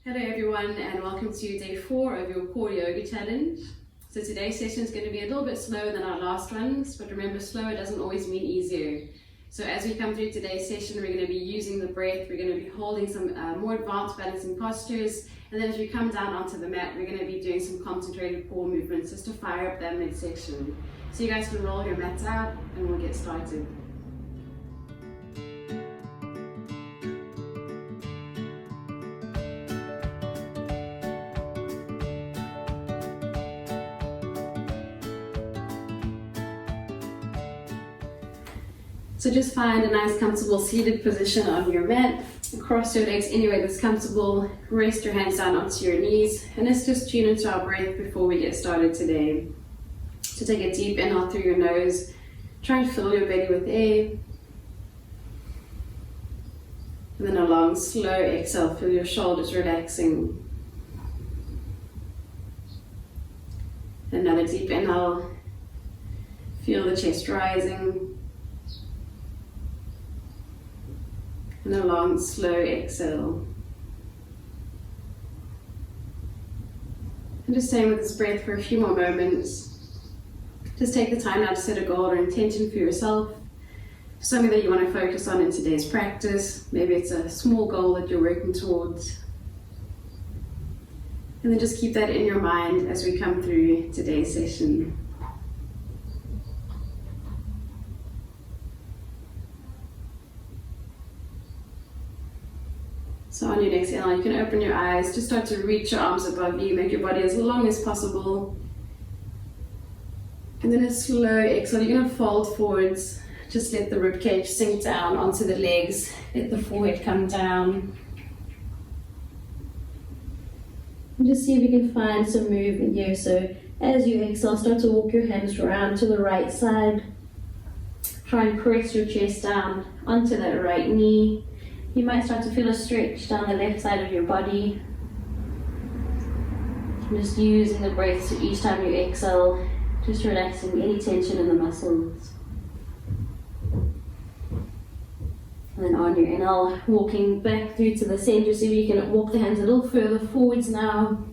Hello everyone and welcome to day 4 of your core yoga challenge. So today's session is going to be a little bit slower than our last ones, but remember, slower doesn't always mean easier. So as we come through today's session, we're going to be using the breath, we're going to be holding some more advanced balancing postures, and then as we come down onto the mat, we're going to be doing some concentrated core movements just to fire up that midsection. So you guys can roll your mats out and we'll get started. So just find a nice comfortable seated position on your mat. Cross your legs anywhere that's comfortable. Rest your hands down onto your knees. And let's just tune into our breath before we get started today. So take a deep inhale through your nose. Try and fill your belly with air. And then a long, slow exhale. Feel your shoulders relaxing. Another deep inhale. Feel the chest rising. And a long, slow exhale. And just staying with this breath for a few more moments. Just take the time now to set a goal or intention for yourself. Something that you want to focus on in today's practice. Maybe it's a small goal that you're working towards. And then just keep that in your mind as we come through today's session. So on your next inhale, you can open your eyes, just start to reach your arms above you, make your body as long as possible. And then a slow exhale, you're going to fold forwards, just let the ribcage sink down onto the legs, let the forehead come down. And just see if you can find some movement here. So as you exhale, start to walk your hands around to the right side. Try and press your chest down onto that right knee. You might start to feel a stretch down the left side of your body. Just using the breath so each time you exhale, just relaxing any tension in the muscles. And then on your inhale, walking back through to the center, so you can walk the hands a little further forwards now.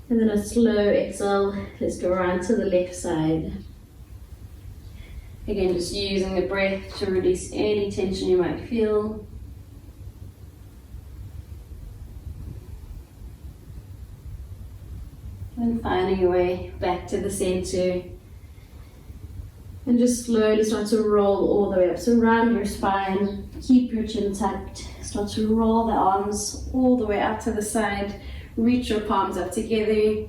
And then a slow exhale, let's go around to the left side. Again, just using the breath to release any tension you might feel. And finding your way back to the center. And just slowly start to roll all the way up. So round your spine, keep your chin tucked. Start to roll the arms all the way out to the side. Reach your palms up together.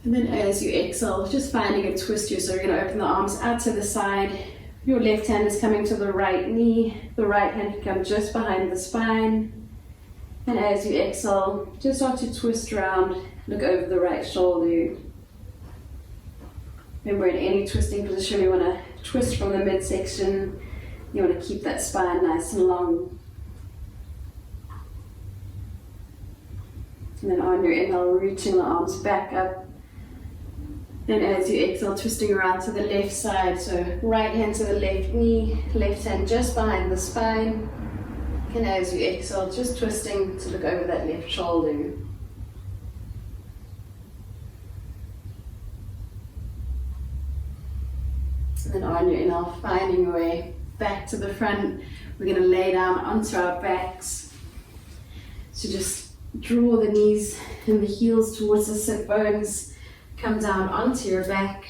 And then as you exhale, just finding a twist here. So you're going to open the arms out to the side. Your left hand is coming to the right knee. The right hand can come just behind the spine. And as you exhale, just start to twist around. Look over the right shoulder. Remember, in any twisting position, you want to twist from the midsection. You want to keep that spine nice and long. And then on your inhale, reaching the arms back up. And as you exhale, twisting around to the left side. So right hand to the left knee, left hand just behind the spine. And as you exhale, just twisting to look over that left shoulder. And then on your inhale, finding your way back to the front. We're going to lay down onto our backs. So just draw the knees and the heels towards the sit bones. Come down onto your back.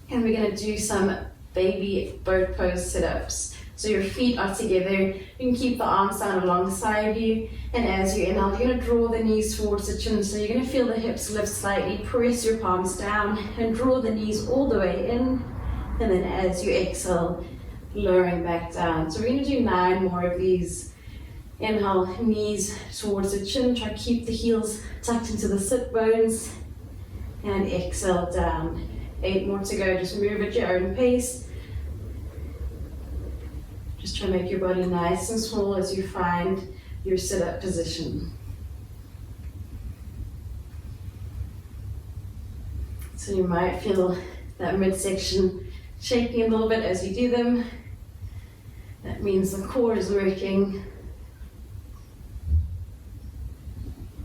And we're going to do some baby boat pose sit-ups. So your feet are together. You can keep the arms down alongside you. And as you inhale, you're going to draw the knees towards the chin. So you're going to feel the hips lift slightly. Press your palms down and draw the knees all the way in. And then as you exhale, lowering back down. So we're going to do 9 more of these. Inhale, knees towards the chin. Try to keep the heels tucked into the sit bones. And exhale down. 8 more to go. Just move at your own pace. Just try to make your body nice and small as you find your sit-up position. So you might feel that midsection shaking a little bit as you do them. That means the core is working.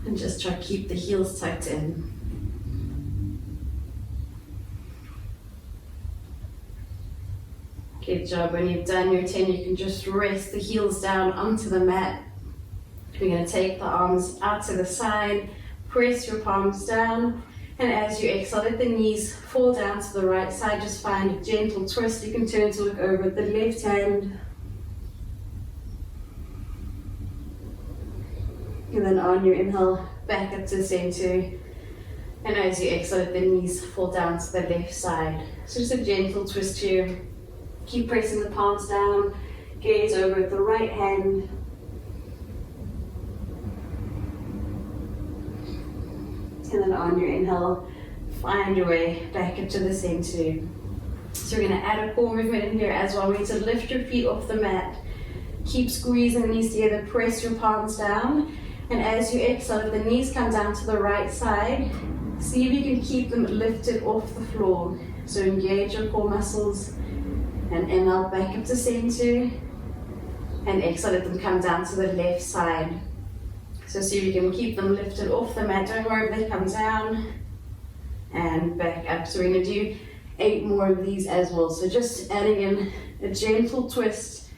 And just try to keep the heels tucked in. Good job. When you've done your 10, you can just rest the heels down onto the mat. We're going to take the arms out to the side, press your palms down, and as you exhale, let the knees fall down to the right side. Just find a gentle twist. You can turn to look over at the left hand. And then on your inhale, back up to center. And as you exhale, let the knees fall down to the left side. So just a gentle twist here. Keep pressing the palms down. Gaze over at the right hand. And then on your inhale, find your way back up to the center. So we're going to add a core movement in here as well. We need to lift your feet off the mat. Keep squeezing the knees together. Press your palms down. And as you exhale, the knees come down to the right side. See if you can keep them lifted off the floor. So engage your core muscles. And inhale back up to center. And exhale, let them come down to the left side. So see if you can keep them lifted off the mat. Don't worry if they come down. And back up. So we're going to do 8 more of these as well. So just adding in a gentle twist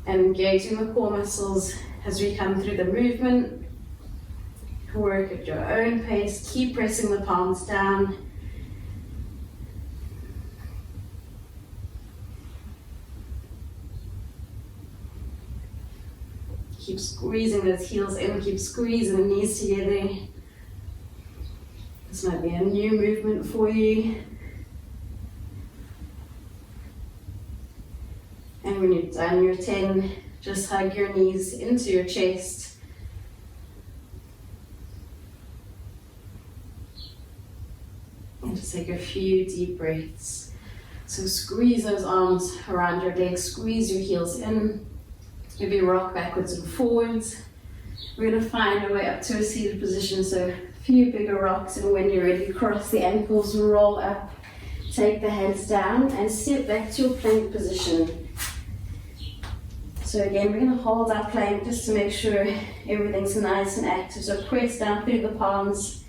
and engaging the core muscles as we come through the movement. Work at your own pace. Keep pressing the palms down. Keep squeezing those heels in. Keep squeezing the knees together. This might be a new movement for you. And when you've done your 10, just hug your knees into your chest. And just take a few deep breaths. So squeeze those arms around your legs, squeeze your heels in. Maybe rock backwards and forwards. We're going to find our way up to a seated position. So a few bigger rocks, and when you're ready, cross the ankles, roll up, take the hands down, and step back to your plank position. So again, we're going to hold our plank just to make sure everything's nice and active. So press down through the palms,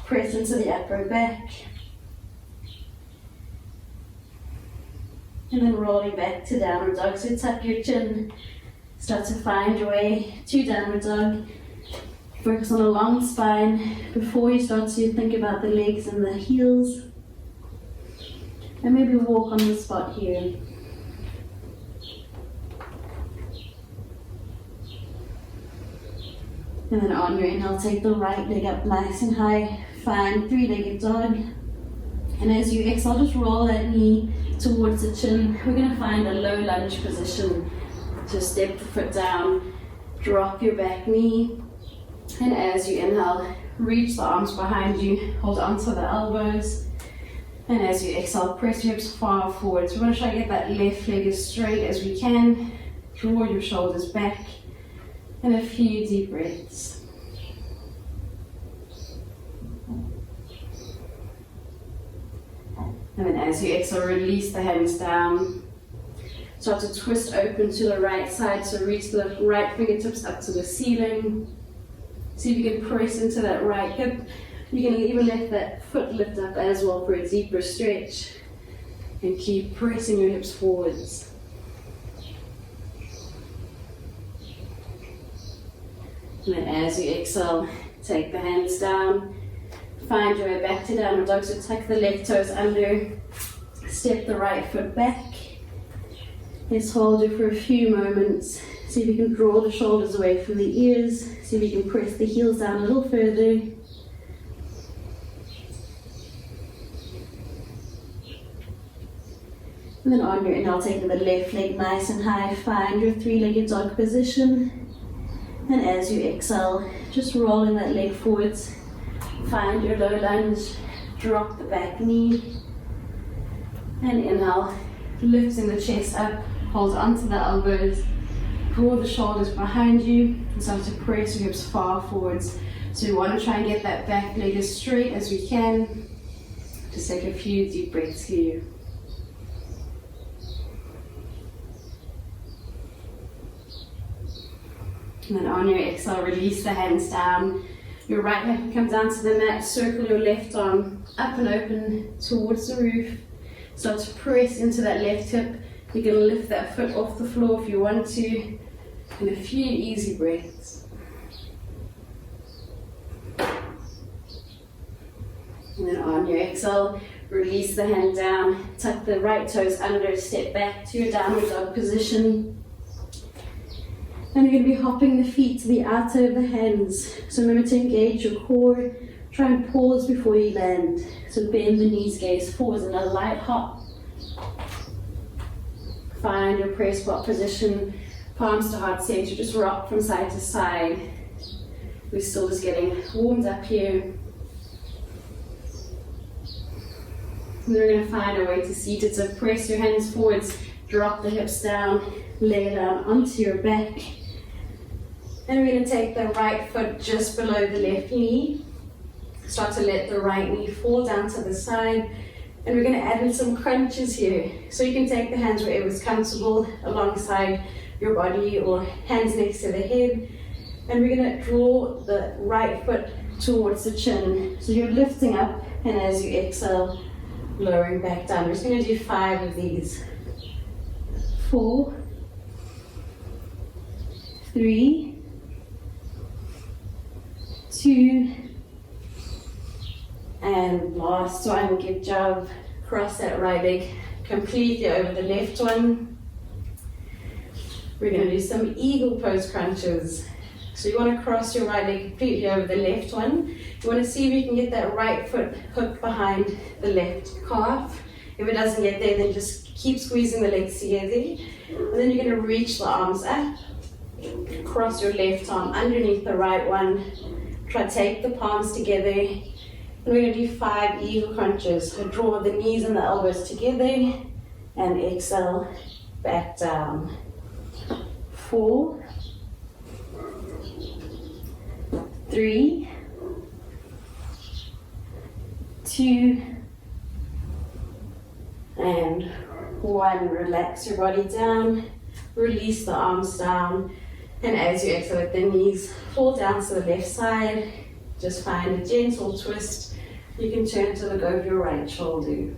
press into the upper back. And then rolling back to downward dog. So tuck your chin, start to find your way to downward dog. Focus on a long spine before you start to think about the legs and the heels. And maybe walk on the spot here. And then on your inhale, take the right leg up nice and high. Find 3-legged dog. And as you exhale, just roll that knee towards the chin. We're going to find a low lunge position. So step the foot down, drop your back knee. And as you inhale, reach the arms behind you, hold onto the elbows. And as you exhale, press your hips far forward. So we're going to try to get that left leg as straight as we can. Draw your shoulders back. And a few deep breaths. And then as you exhale, release the hands down. Start to twist open to the right side. So reach the right fingertips up to the ceiling. See if you can press into that right hip. You can even let that foot lift up as well for a deeper stretch. And keep pressing your hips forwards. And then as you exhale, take the hands down. Find your way back to downward dog. So tuck the left toes under. Step the right foot back. Let's hold it for a few moments. See if you can draw the shoulders away from the ears. See if you can press the heels down a little further. And then on your inhale, take the left leg nice and high. Find your 3-legged dog position. And as you exhale, just rolling that leg forwards. Find your low lunge. Drop the back knee. And inhale, lifting the chest up. Hold onto the elbows. Draw the shoulders behind you. And start to press your hips far forwards. So we want to try and get that back leg as straight as we can. Just take a few deep breaths here. And then on your exhale, release the hands down. Your right hand comes down to the mat, circle your left arm up and open towards the roof. Start to press into that left hip. You can lift that foot off the floor if you want to. And a few easy breaths. And then on your exhale, release the hand down. Tuck the right toes under, step back to your downward dog position. And you're going to be hopping the feet to the outer of the hands. So remember to engage your core. Try and pause before you land. So bend the knees, gaze forwards in a light hop. Find your prayer spot position, palms to heart center. Just rock from side to side. We're still just getting warmed up here. And then we're going to find our way to seated. So press your hands forwards, drop the hips down, lay down onto your back. And we're going to take the right foot just below the left knee. Start to let the right knee fall down to the side. And we're going to add in some crunches here. So you can take the hands wherever's comfortable alongside your body or hands next to the head. And we're going to draw the right foot towards the chin. So you're lifting up, and as you exhale, lowering back down. We're just going to do 5 of these. 4, 3, 2, and last one. Good job. Cross that right leg completely over the left one. We're going to do some eagle pose crunches. So you want to cross your right leg completely over the left one. You want to see if you can get that right foot hooked behind the left calf. If it doesn't get there, then just keep squeezing the legs together. And then you're going to reach the arms up. Cross your left arm underneath the right one. Try to take the palms together. And we're going to do 5 eagle crunches. So draw the knees and the elbows together. And exhale, back down. 4, 3, 2, and 1. Relax your body down. Release the arms down. And as you exhale, let the knees fall down to the left side. Just find a gentle twist. You can turn to look over your right shoulder.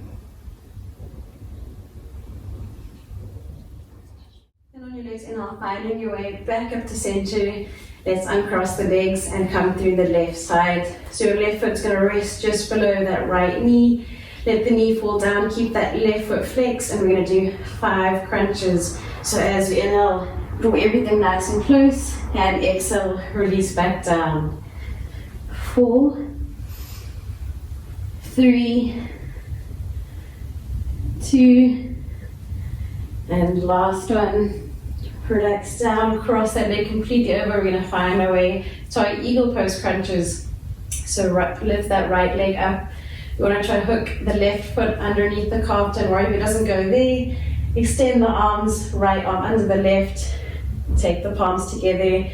And on your legs, inhale, finding your way back up to center. Let's uncross the legs and come through the left side. So your left foot's going to rest just below that right knee. Let the knee fall down, keep that left foot flexed, and we're going to do 5 crunches. So as you inhale, draw everything nice and close, and exhale, release back down. 4, 3, 2, and last one. Relax down, cross that leg completely over. We're going to find our way to our eagle pose crunches. So lift that right leg up. You want to try to hook the left foot underneath the calf. Don't worry if it doesn't go there. Extend the arms, right arm under the left. Take the palms together.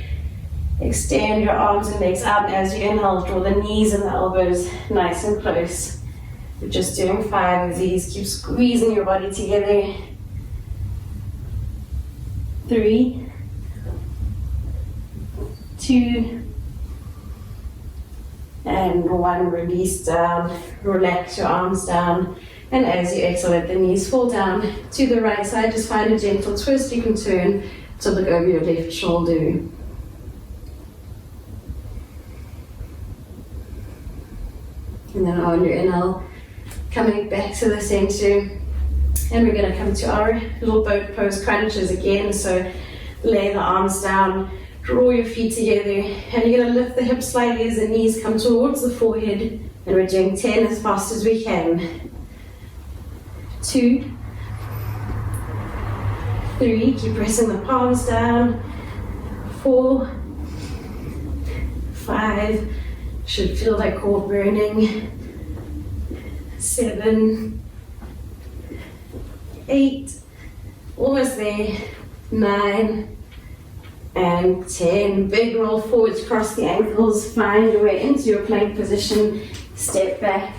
Extend your arms and legs out. And as you inhale, draw the knees and the elbows nice and close. We're just doing 5 of these. Keep squeezing your body together. 3, 2, and 1. Release down. Relax your arms down. And as you exhale, let the knees fall down to the right side. Just find a gentle twist. You can turn to look over your left shoulder. And then on your inhale, coming back to the center. And we're going to come to our little boat pose crunches again. So lay the arms down, draw your feet together, and you're going to lift the hips slightly as the knees come towards the forehead. And we're doing 10 as fast as we can. 2, 3, keep pressing the palms down. 4, 5, should feel that core burning. 7, 8, almost there. 9 and 10. Big roll forwards, cross the ankles, find your way into your plank position. Step back.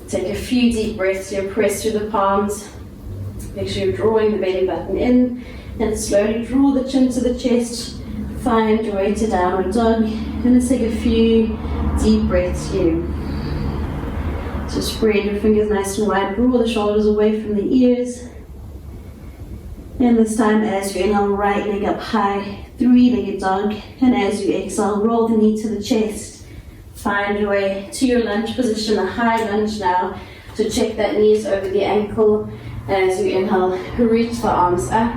Take a few deep breaths here, press through the palms. Make sure you're drawing the belly button in, and slowly draw the chin to the chest. Find your way to downward dog. And let's take a few deep breaths here. So spread your fingers nice and wide, draw the shoulders away from the ears. And this time, as you inhale, right leg up high, three-legged dog. And as you exhale, roll the knee to the chest. Find your way to your lunge position, a high lunge now. So check that knees over the ankle. As you inhale, reach the arms up.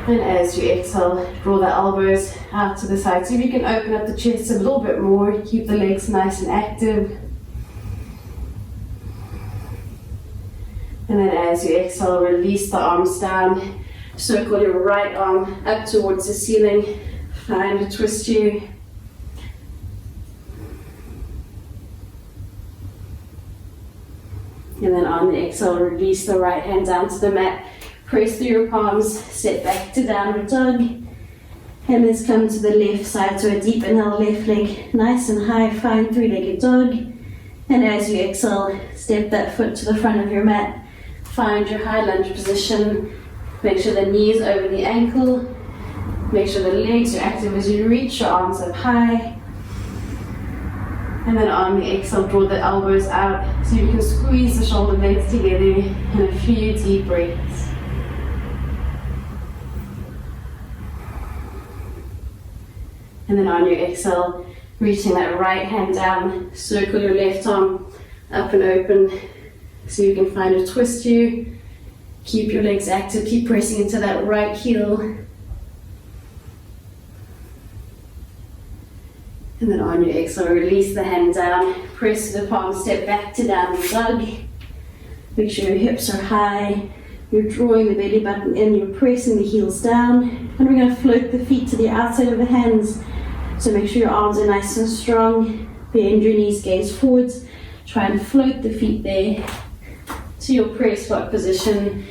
And as you exhale, draw the elbows out to the side. So if you can open up the chest a little bit more, keep the legs nice and active. And then as you exhale, release the arms down. Circle your right arm up towards the ceiling. Find a twist here. And then on the exhale, release the right hand down to the mat. Press through your palms, step back to downward dog. And let's come to the left side, so a deep inhale, left leg nice and high, find three-legged dog. And as you exhale, step that foot to the front of your mat. Find your high lunge position. Make sure the knees over the ankle. Make sure the legs are active as you reach your arms up high. And then on the exhale, draw the elbows out so you can squeeze the shoulder blades together, and a few deep breaths. And then on your exhale, reaching that right hand down, circle your left arm up and open so you can find a twist here. Keep your legs active, keep pressing into that right heel. And then on your exhale, release the hand down, press the palm, step back to downward dog. Make sure your hips are high, you're drawing the belly button in, you're pressing the heels down. And we're going to float the feet to the outside of the hands. So make sure your arms are nice and strong. Bend your knees, gaze forwards. Try and float the feet there to your press squat position.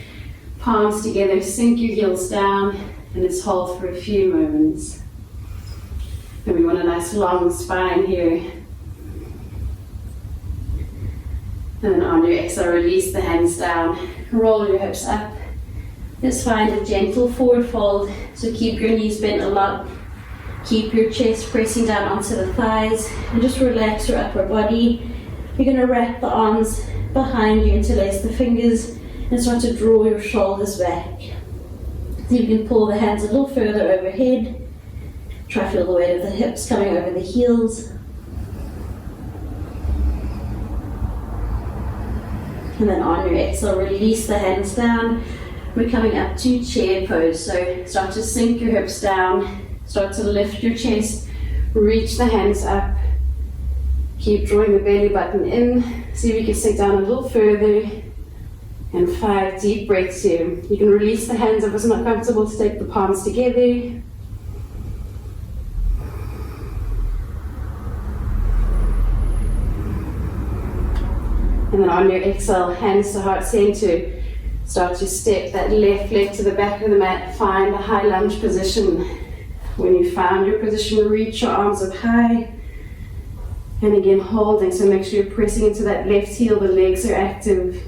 Palms together, sink your heels down, and let's hold for a few moments. And we want a nice long spine here. And then on your exhale, release the hands down, roll your hips up. Let's find a gentle forward fold. So keep your knees bent a lot. Keep your chest pressing down onto the thighs, and just relax your upper body. You're going to wrap the arms behind you, interlace the fingers, and start to draw your shoulders back. So you can pull the hands a little further overhead. Try to feel the weight of the hips coming over the heels. And then on your exhale, release the hands down. We're coming up to chair pose. So start to sink your hips down. Start to lift your chest. Reach the hands up. Keep drawing the belly button in. See if you can sink down a little further. And 5 deep breaths here. You can release the hands if it's not comfortable to take the palms together. And then on your exhale, hands to heart center. Start to step that left leg to the back of the mat. Find a high lunge position. When you found your position, reach your arms up high. And again, holding. So make sure you're pressing into that left heel. The legs are active.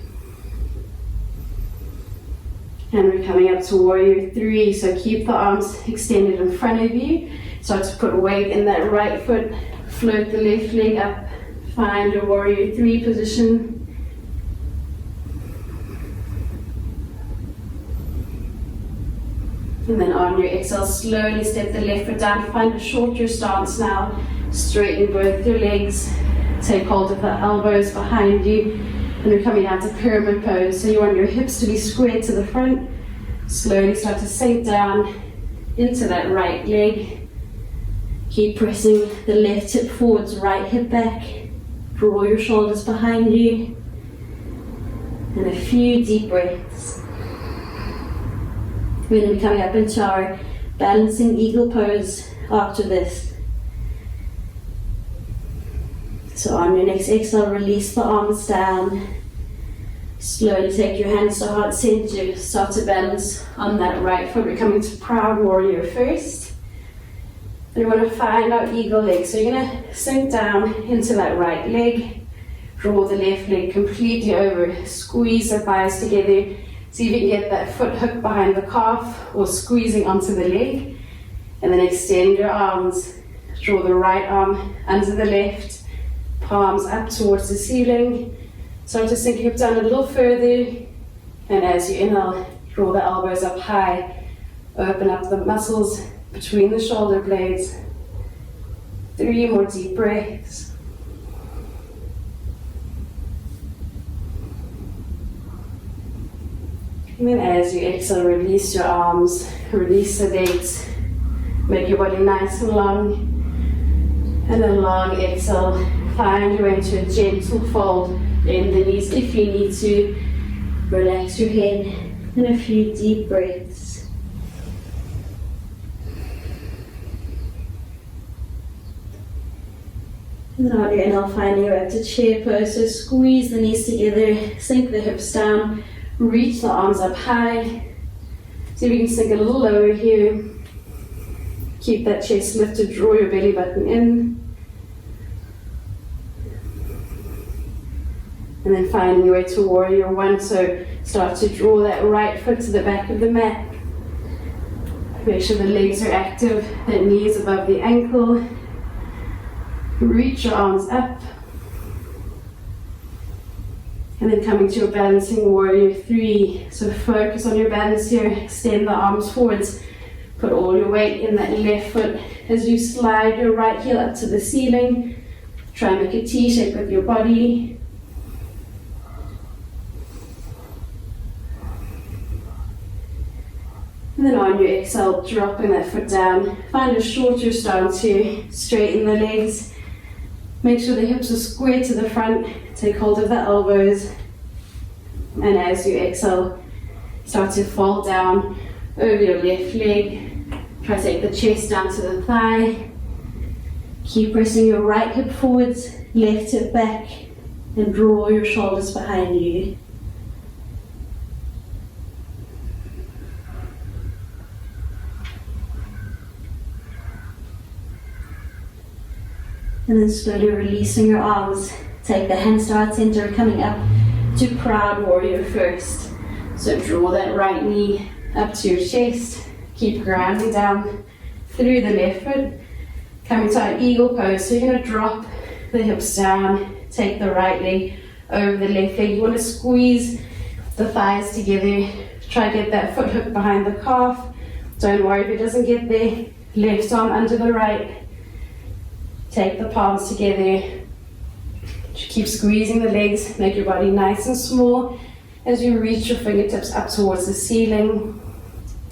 And we're coming up to warrior 3. So keep the arms extended in front of you. Start to put weight in that right foot. Float the left leg up. Find your warrior 3 position. And then on your exhale, slowly step the left foot down. Find a shorter stance now. Straighten both your legs. Take hold of the elbows behind you. And we're coming down to pyramid pose. So you want your hips to be squared to the front. Slowly start to sink down into that right leg. Keep pressing the left hip forwards, right hip back. Draw your shoulders behind you. And a few deep breaths. We're going to be coming up into our balancing eagle pose after this. So on your next exhale, release the arms down. Slowly take your hands to heart center. Start to balance on that right foot. We're coming to proud warrior first. And we want to find our eagle leg. So you're going to sink down into that right leg. Draw the left leg completely over. Squeeze the thighs together. See if you can get that foot hooked behind the calf or squeezing onto the leg. And then extend your arms. Draw the right arm under the left, palms up towards the ceiling. Start to sink your hips down a little further. And as you inhale, draw the elbows up high. Open up the muscles between the shoulder blades. 3 more deep breaths. And then as you exhale, release your arms, release the legs. Make your body nice and long. And a long exhale. Find your way into a gentle fold. Bend the knees if you need to. Relax your head. And a few deep breaths. And then on your inhale, find your way up to chair pose. So squeeze the knees together, sink the hips down, reach the arms up high. See if you can sink a little lower here. Keep that chest lifted, draw your belly button in. And then find your way to warrior one. So start to draw that right foot to the back of the mat. Make sure the legs are active, that knee is above the ankle. Reach your arms up. And then coming to a balancing warrior 3. So focus on your balance here, extend the arms forwards. Put all your weight in that left foot as you slide your right heel up to the ceiling. Try and make a T shape with your body. And then on your exhale, dropping that foot down. Find a shorter stance here. Straighten the legs. Make sure the hips are square to the front. Take hold of the elbows. And as you exhale, start to fall down over your left leg. Try to take the chest down to the thigh. Keep pressing your right hip forwards, left hip back, and draw your shoulders behind you. And then slowly releasing your arms. Take the hands to heart center, coming up to proud warrior first. So draw that right knee up to your chest. Keep grounding down through the left foot. Coming to our eagle pose. So you're going to drop the hips down. Take the right leg over the left leg. You want to squeeze the thighs together. Try to get that foot hooked behind the calf. Don't worry if it doesn't get there. Left arm under the right. Take the palms together. Keep squeezing the legs. Make your body nice and small as you reach your fingertips up towards the ceiling.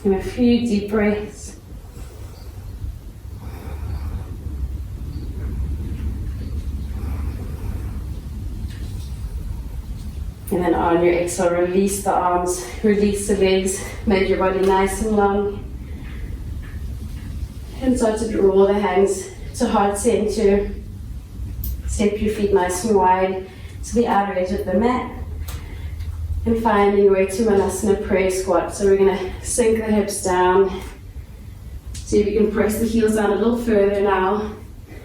And a few deep breaths. And then on your exhale, release the arms, release the legs, make your body nice and long. And start to draw the hands to heart center. Step your feet nice and wide to the outer edge of the mat. And finding your way to Malasana prayer squat. So we're going to sink the hips down. See if you can press the heels down a little further now.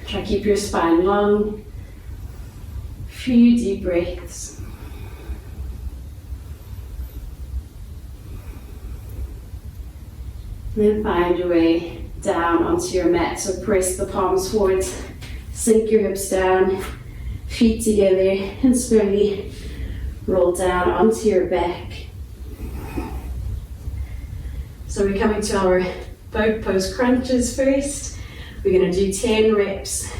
Try to keep your spine long. Few deep breaths. And then find your way down onto your mat. So press the palms forwards. Sink your hips down. Feet together. And slowly roll down onto your back. So we're coming to our boat pose crunches first. We're going to do 10 reps.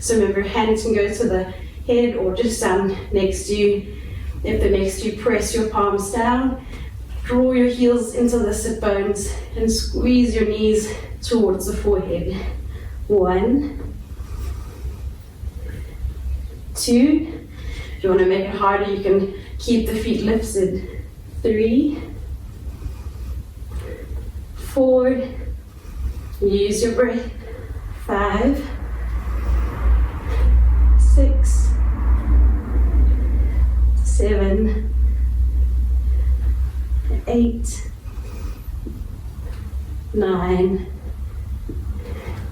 So remember, hands can go to the head or just down next to you. If they're next to you, press your palms down. Draw your heels into the sit bones and squeeze your knees towards the forehead. 1, 2. If you want to make it harder, you can keep the feet lifted. 3, 4. Use your breath. 5, 6, 7, 8, 9,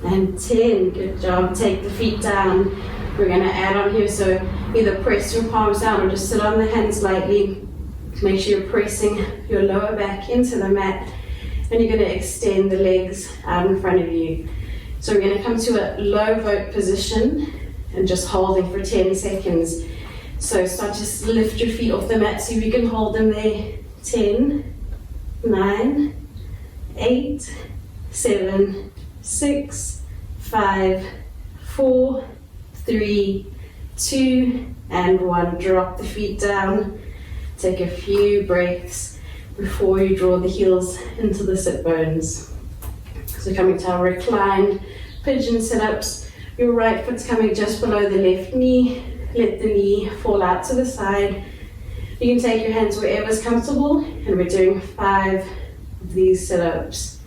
and 10. Good job. Take the feet down. We're going to add on here, so either press your palms down or just sit on the hands lightly. Make sure you're pressing your lower back into the mat, and you're going to extend the legs out in front of you. So we're going to come to a low boat position and just holding for 10 seconds. So start to lift your feet off the mat, see if you can hold them there. 10, 9, 8, 7, 6, 5, 4, 3, 2, and 1. Drop the feet down. Take a few breaths before you draw the heels into the sit bones. So coming to our reclined pigeon sit-ups. Your right foot's coming just below the left knee. Let the knee fall out to the side. You can take your hands wherever's comfortable, and we're doing 5 of these sit-ups.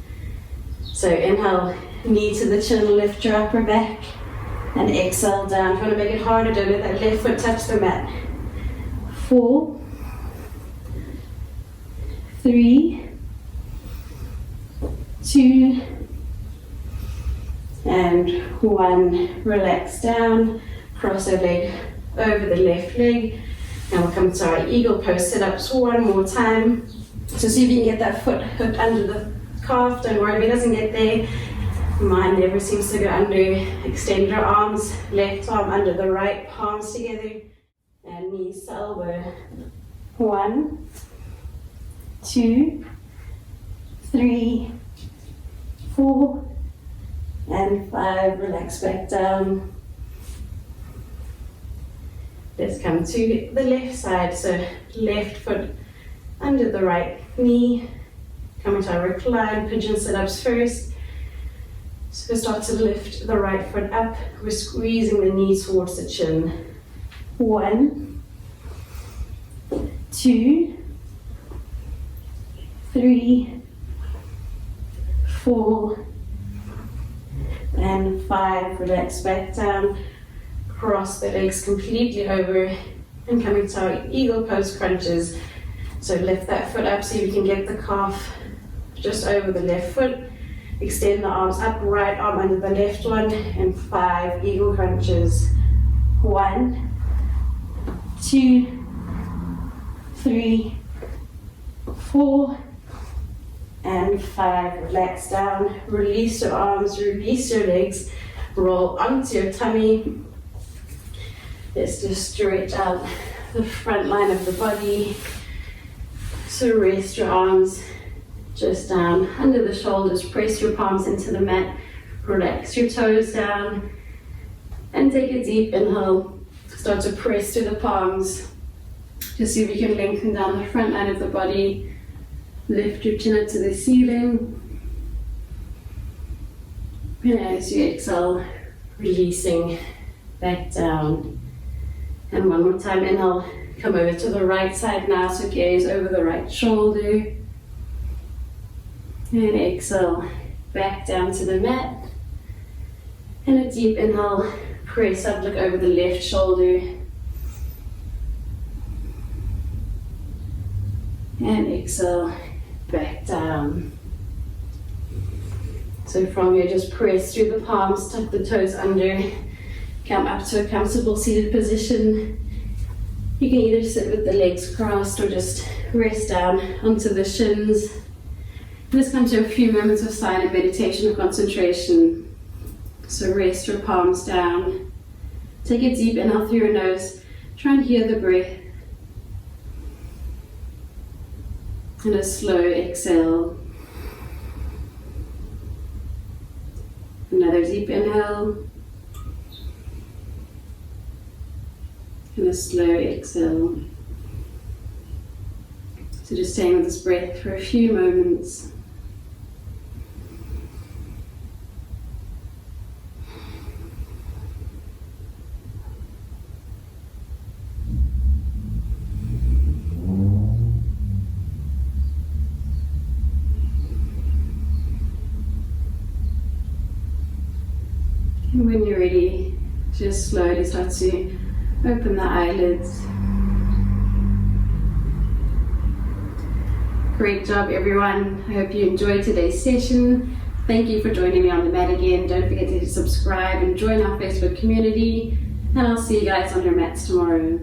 So inhale, knee to the chin, lift your upper back, and exhale down. If you want to make it harder, don't let that left foot touch the mat. 4, 3, 2, and 1. Relax down, cross our leg over the left leg, and we'll come to our eagle pose sit-ups one more time. So see if you can get that foot hooked under the calf. Don't worry if it doesn't get there. Mine never seems to go under. Extend your arms, left arm under the right, palms together, and knees to elbow. 1, 2, 3, 4, and 5. Relax back down. Let's come to the left side. So left foot under the right knee. Coming to our reclined pigeon sit-ups first. So start to lift the right foot up. We're squeezing the knee towards the chin. 1, 2, 3, 4, and 5. Relax back down. Cross the legs completely over, and coming to our eagle pose crunches. So lift that foot up so you can get the calf just over the left foot. Extend the arms up, right arm under the left one, and 5 eagle crunches. 1, 2, 3, 4, and 5. Relax down, release your arms, release your legs, roll onto your tummy. Let's just stretch out the front line of the body. So rest your arms just down under the shoulders, press your palms into the mat, relax your toes down, and take a deep inhale. Start to press through the palms. Just see if you can lengthen down the front line of the body. Lift your chin up to the ceiling. And as you exhale, releasing back down. And one more time, inhale, come over to the right side now, so gaze over the right shoulder. And exhale, back down to the mat. And a deep inhale, press up, look over the left shoulder. And exhale, back down. So from here, just press through the palms, tuck the toes under, come up to a comfortable seated position. You can either sit with the legs crossed or just rest down onto the shins. Let's come to a few moments of silent meditation or concentration. So rest your palms down. Take a deep inhale through your nose. Try and hear the breath. And a slow exhale. Another deep inhale. And a slow exhale. So just staying with this breath for a few moments. And when you're ready, just slowly start to open the eyelids. Great job, everyone. I hope you enjoyed today's session. Thank you for joining me on the mat again. Don't forget to subscribe and join our Facebook community. And I'll see you guys on your mats tomorrow.